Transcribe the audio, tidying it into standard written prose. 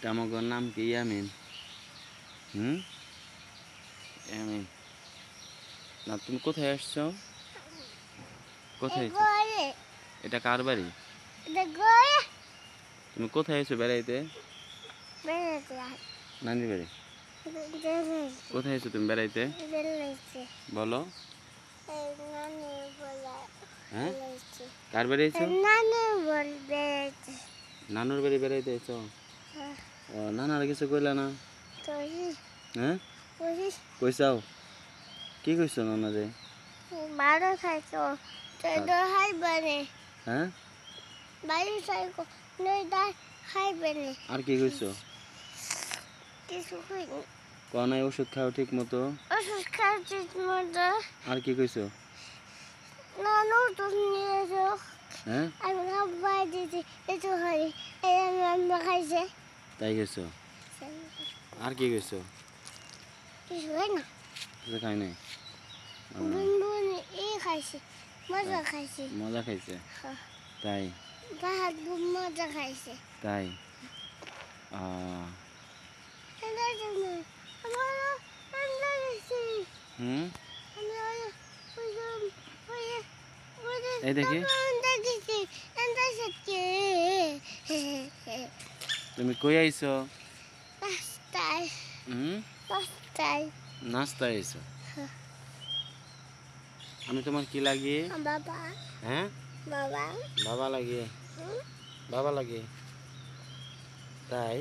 আমাগোর নাম কি? ইয়ামিন। ইয়ামিন, না তুমি কোথায় আসছো? কোথায়? এটা কার বাড়ি? তুমি কোথায় এসো বেড়াইতে? নানি বাড়ি। কোথায় এসো তুমি বেড়াইতে? বলো। হ্যাঁ, কার বাড়ি এসো? নানুর বাড়ি বেড়াইতে এসো? ও, নানার কিছু কইলা না? হ্যাঁ, কইসাও কি কইছো নানারে? হ্যাঁ, আর কি কইছো? নাই ওষুধ খাও ঠিক মতো। আর কি কইছো? হ্যাঁ, তাই কইছো? আর কি কইছো? কিছু খাই নাই। মজা খাইছে তাই? তাই? হুম, এই দেখি তুমি কই আইছো? নাস্তায় আইছো? আমি তোমার কি লাগি? হ্যাঁ, বাবা লাগে। বাবা লাগে তাই?